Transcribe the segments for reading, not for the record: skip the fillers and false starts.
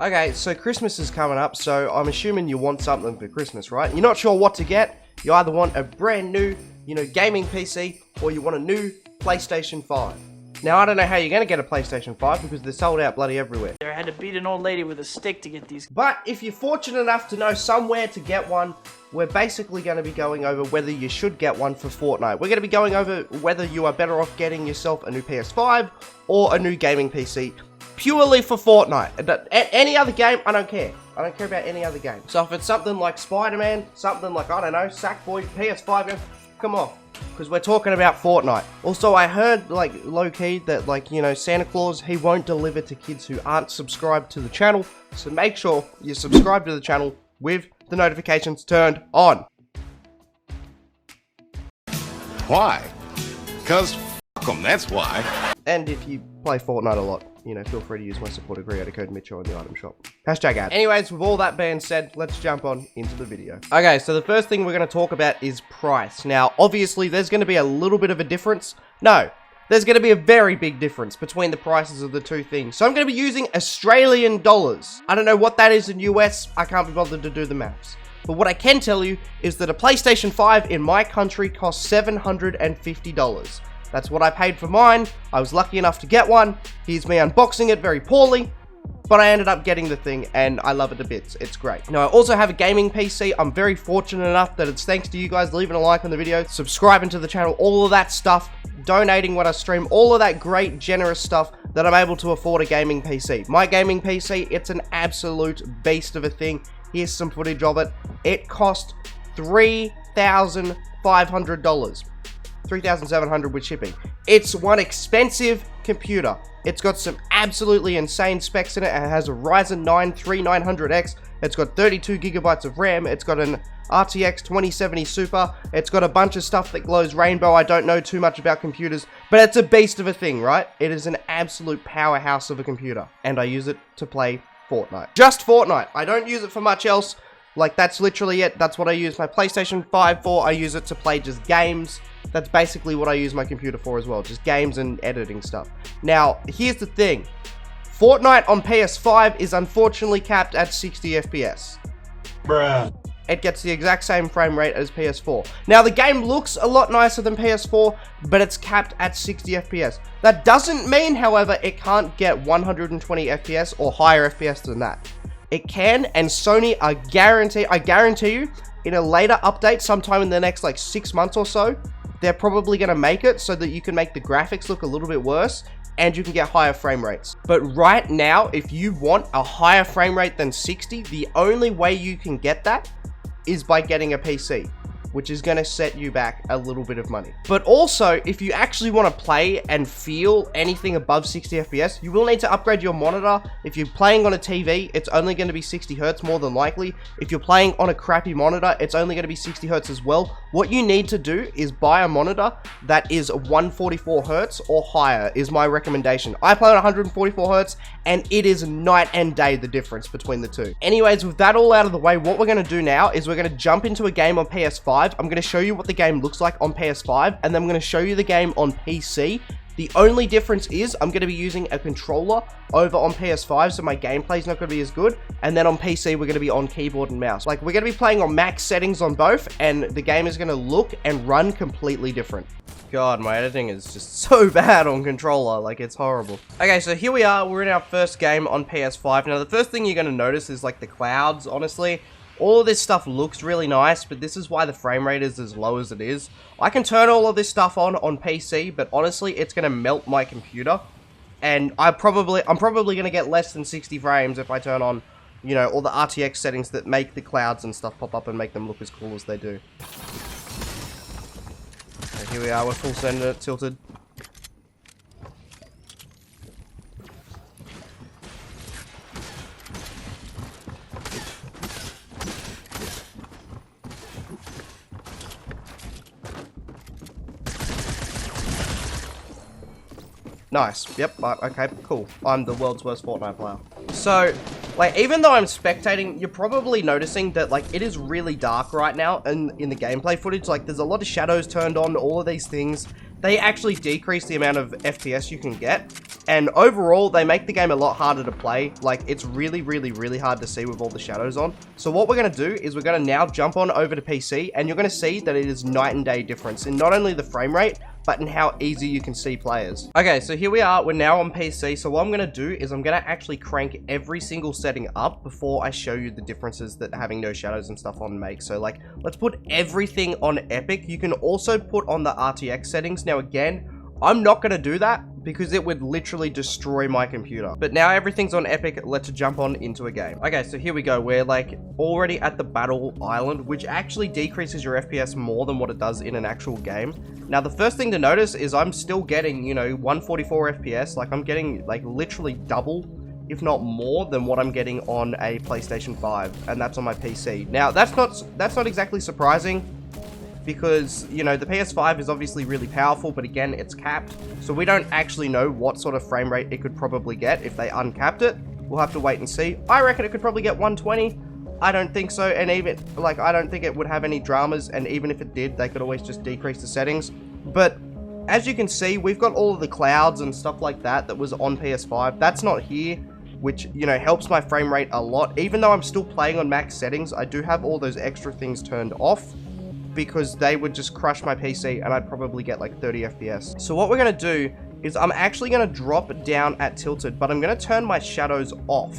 Okay, so Christmas is coming up, so I'm assuming you want something for Christmas, right? You're not sure what to get. You either want a brand new, gaming PC, or you want a new PlayStation 5. Now, I don't know how you're going to get a PlayStation 5 because they're sold out bloody everywhere. I had to beat an old lady with a stick to get these. But if you're fortunate enough to know somewhere to get one, we're basically going to be going over whether you should get one for Fortnite. We're going to be going over whether you are better off getting yourself a new PS5 or a new gaming PC. Purely for Fortnite. Any other game, I don't care. I don't care about any other game. So if it's something like Spider-Man, something like, I don't know, Sackboy, PS5, come on. Because we're talking about Fortnite. Also, I heard, low-key, that, Santa Claus, he won't deliver to kids who aren't subscribed to the channel. So make sure you subscribe to the channel with the notifications turned on. Why? Because f*** them, that's why. And if you play Fortnite a lot, feel free to use my supporter creator code Mitchell in the item shop. Hashtag ad. Anyways, with all that being said, let's jump on into the video. Okay, so the first thing we're going to talk about is price. Now, obviously, there's going to be a little bit of a difference. No, there's going to be a very big difference between the prices of the two things. So I'm going to be using Australian dollars. I don't know what that is in US. I can't be bothered to do the maths. But what I can tell you is that a PlayStation 5 in my country costs $750. That's what I paid for mine. I was lucky enough to get one. Here's me unboxing it very poorly, but I ended up getting the thing and I love it to bits. It's great. Now, I also have a gaming PC. I'm very fortunate enough that it's thanks to you guys leaving a like on the video, subscribing to the channel, all of that stuff, donating when I stream, all of that great, generous stuff that I'm able to afford a gaming PC. My gaming PC, it's an absolute beast of a thing. Here's some footage of it. It cost $3,500. $3,700 with shipping. It's one expensive computer. It's got some absolutely insane specs in it. It has a Ryzen 9 3900X. It's got 32 gigabytes of RAM. It's got an RTX 2070 Super. It's got a bunch of stuff that glows rainbow. I don't know too much about computers, but it's a beast of a thing, right? It is an absolute powerhouse of a computer, and I use it to play Fortnite. Just Fortnite. I don't use it for much else. That's literally it. That's what I use my PlayStation 5 for. I use it to play just games. That's basically what I use my computer for as well. Just games and editing stuff. Now, here's the thing. Fortnite on PS5 is unfortunately capped at 60 FPS. Bruh. It gets the exact same frame rate as PS4. Now, the game looks a lot nicer than PS4, but it's capped at 60 FPS. That doesn't mean, however, it can't get 120 FPS or higher FPS than that. It can, and Sony, I guarantee you, in a later update, sometime in the next 6 months or so, they're probably going to make it so that you can make the graphics look a little bit worse and you can get higher frame rates. But right now, if you want a higher frame rate than 60, the only way you can get that is by getting a PC, which is going to set you back a little bit of money. But also, if you actually want to play and feel anything above 60 FPS, you will need to upgrade your monitor. If you're playing on a TV, it's only going to be 60 Hz more than likely. If you're playing on a crappy monitor, it's only going to be 60 Hz as well. What you need to do is buy a monitor that is 144 Hz or higher is my recommendation. I play on 144 Hz and it is night and day the difference between the two. Anyways, with that all out of the way, what we're going to do now is we're going to jump into a game on PS5. I'm going to show you what the game looks like on PS5, and then I'm going to show you the game on PC. The only difference is I'm going to be using a controller over on PS5, so my gameplay is not going to be as good. And then on PC, we're going to be on keyboard and mouse. We're going to be playing on max settings on both, and the game is going to look and run completely different. God, my editing is just so bad on controller, it's horrible. Okay, so here we are, we're in our first game on PS5. Now, the first thing you're going to notice is, the clouds, honestly. All of this stuff looks really nice, but this is why the frame rate is as low as it is. I can turn all of this stuff on PC, but honestly, it's going to melt my computer. And I'm probably going to get less than 60 frames if I turn on, all the RTX settings that make the clouds and stuff pop up and make them look as cool as they do. Okay, here we are, we're full center tilted. Nice. Yep. Okay, cool. I'm the world's worst Fortnite player. So, even though I'm spectating, you're probably noticing that, it is really dark right now in the gameplay footage. There's a lot of shadows turned on, all of these things. They actually decrease the amount of FPS you can get. And overall, they make the game a lot harder to play. Like, it's really, really, really hard to see with all the shadows on. So what we're going to do is we're going to now jump on over to PC, and you're going to see that it is night and day difference in not only the frame rate, but in how easy you can see players. Okay, so here we are. We're now on PC. So what I'm going to do is I'm going to actually crank every single setting up before I show you the differences that having no shadows and stuff on makes. So like, let's put everything on epic. You can also put on the RTX settings. Now again, I'm not going to do that because it would literally destroy my computer. But now everything's on epic, let's jump on into a game. Okay, so here we go. We're like already at the battle island, which actually decreases your FPS more than what it does in an actual game. Now, the first thing to notice is I'm still getting, you know, 144 FPS. Like, I'm getting like literally double, if not more, than what I'm getting on a PlayStation 5, and that's on my PC. Now, that's not exactly surprising, because, you know, the PS5 is obviously really powerful, but again, it's capped. So we don't actually know what sort of frame rate it could probably get if they uncapped it. We'll have to wait and see. I reckon it could probably get 120. I don't think so. And even, like, I don't think it would have any dramas. And even if it did, they could always just decrease the settings. But as you can see, we've got all of the clouds and stuff like that was on PS5. That's not here, which, you know, helps my frame rate a lot. Even though I'm still playing on max settings, I do have all those extra things turned off, because they would just crush my PC and I'd probably get like 30 FPS. So what we're going to do is I'm actually going to drop it down at tilted, but I'm going to turn my shadows off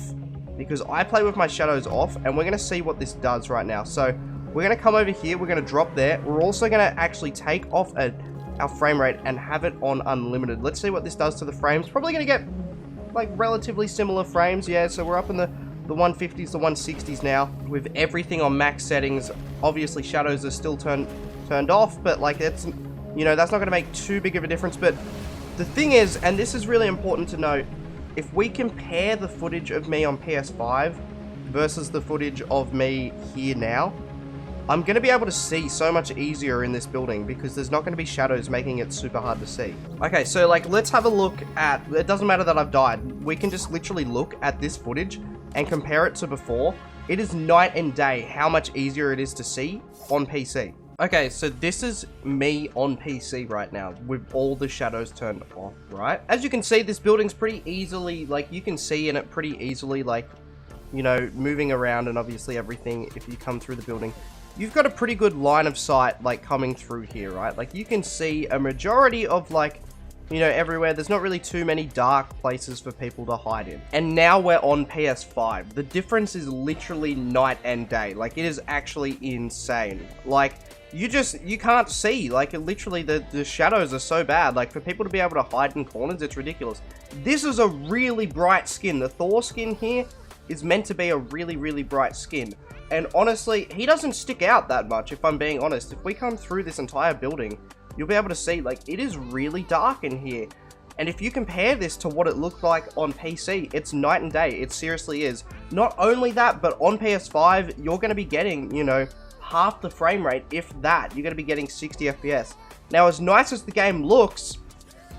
because I play with my shadows off, and we're going to see what this does right now. So we're going to come over here, we're going to drop there. We're also going to actually take off our frame rate and have it on unlimited. Let's see what this does to the frames. Probably going to get like relatively similar frames. Yeah, so we're up in the 150s, the 160s now, with everything on max settings. Obviously, shadows are still turned off, but like, it's, you know, that's not going to make too big of a difference. But the thing is, and this is really important to note, if we compare the footage of me on PS5 versus the footage of me here now, I'm going to be able to see so much easier in this building because there's not going to be shadows making it super hard to see. Okay, so like, let's have a look at, it doesn't matter that I've died. We can just literally look at this footage and compare it to before. It is night and day how much easier it is to see on PC. Okay, so this is me on PC right now with all the shadows turned off, right? As you can see, this building's pretty easily, like, you can see in it pretty easily, like, you know, moving around and obviously everything. If you come through the building, you've got a pretty good line of sight, like, coming through here, right? Like, you can see a majority of, like, you know, everywhere. There's not really too many dark places for people to hide in. And now we're on PS5. The difference is literally night and day. Like, it is actually insane. Like, you can't see. Like, literally, the shadows are so bad. Like, for people to be able to hide in corners, it's ridiculous. This is a really bright skin. The Thor skin here is meant to be a really, really bright skin. And honestly, he doesn't stick out that much, if I'm being honest. If we come through this entire building, you'll be able to see, like, it is really dark in here. And if you compare this to what it looked like on PC, it's night and day. It seriously is. Not only that, but on PS5, you're going to be getting, you know, half the frame rate, if that. You're going to be getting 60 FPS. Now, as nice as the game looks,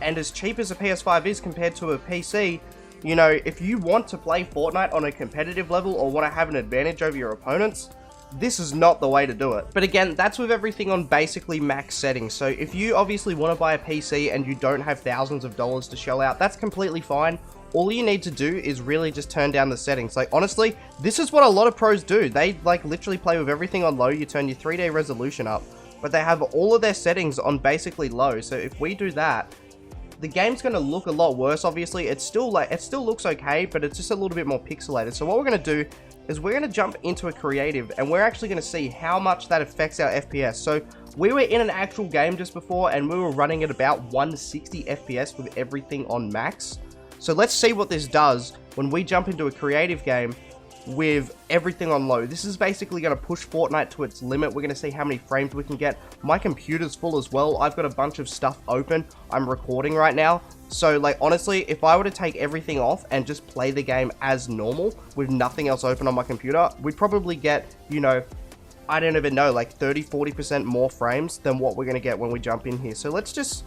and as cheap as a PS5 is compared to a PC, you know, if you want to play Fortnite on a competitive level or want to have an advantage over your opponents, this is not the way to do it. But again, that's with everything on basically max settings. So if you obviously want to buy a PC and you don't have thousands of dollars to shell out, that's completely fine. All you need to do is really just turn down the settings. Like, honestly, this is what a lot of pros do. They, like, literally play with everything on low. You turn your 3D resolution up, but they have all of their settings on basically low. So if we do that, the game's going to look a lot worse. Obviously, it's still, like, it still looks okay, but it's just a little bit more pixelated. So what we're going to do is we're going to jump into a creative, and we're actually going to see how much that affects our FPS. So we were in an actual game just before, and we were running at about 160 FPS with everything on max. So let's see what this does when we jump into a creative game with everything on low. This is basically going to push Fortnite to its limit. We're going to see how many frames we can get. My computer's full as well. I've got a bunch of stuff open. I'm recording right now. So, like, honestly, if I were to take everything off and just play the game as normal with nothing else open on my computer, we'd probably get, you know, I don't even know, like 30-40% more frames than what we're going to get when we jump in here. So let's just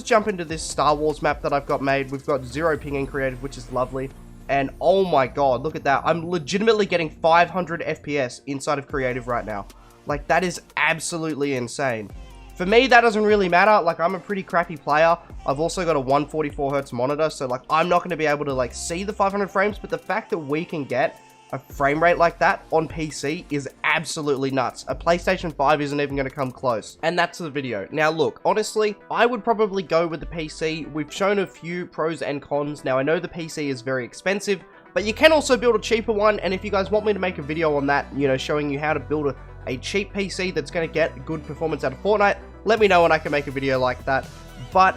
jump into this Star Wars map that I've got made. We've got 0 ping in creative, which is lovely. And oh my god, look at that. I'm legitimately getting 500 FPS inside of creative right now. Like, that is absolutely insane. For me, that doesn't really matter. Like, I'm a pretty crappy player. I've also got a 144Hz monitor, so like, I'm not going to be able to like see the 500 frames, but the fact that we can get a frame rate like that on PC is absolutely nuts. A PlayStation 5 isn't even going to come close. And that's the video. Now look, honestly, I would probably go with the PC. We've shown a few pros and cons. Now I know the PC is very expensive, but you can also build a cheaper one. And if you guys want me to make a video on that, you know, showing you how to build a cheap PC that's going to get good performance out of Fortnite, let me know and I can make a video like that. But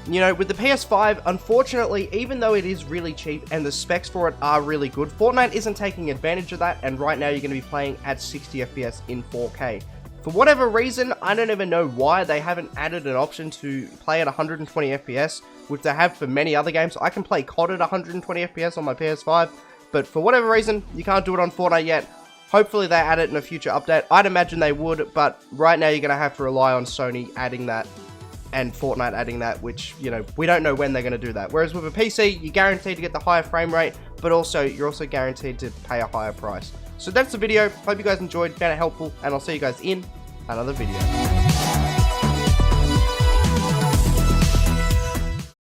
you know, with the PS5, unfortunately, even though it is really cheap and the specs for it are really good, Fortnite isn't taking advantage of that, and right now you're going to be playing at 60 FPS in 4K. For whatever reason, I don't even know why they haven't added an option to play at 120 FPS, which they have for many other games. I can play COD at 120 FPS on my PS5, but for whatever reason, you can't do it on Fortnite yet. Hopefully they add it in a future update. I'd imagine they would, but right now you're going to have to rely on Sony adding that and Fortnite adding that, which, you know, we don't know when they're going to do that. Whereas with a PC, you're guaranteed to get the higher frame rate, but also, you're also guaranteed to pay a higher price. So that's the video. Hope you guys enjoyed, found it helpful, and I'll see you guys in another video.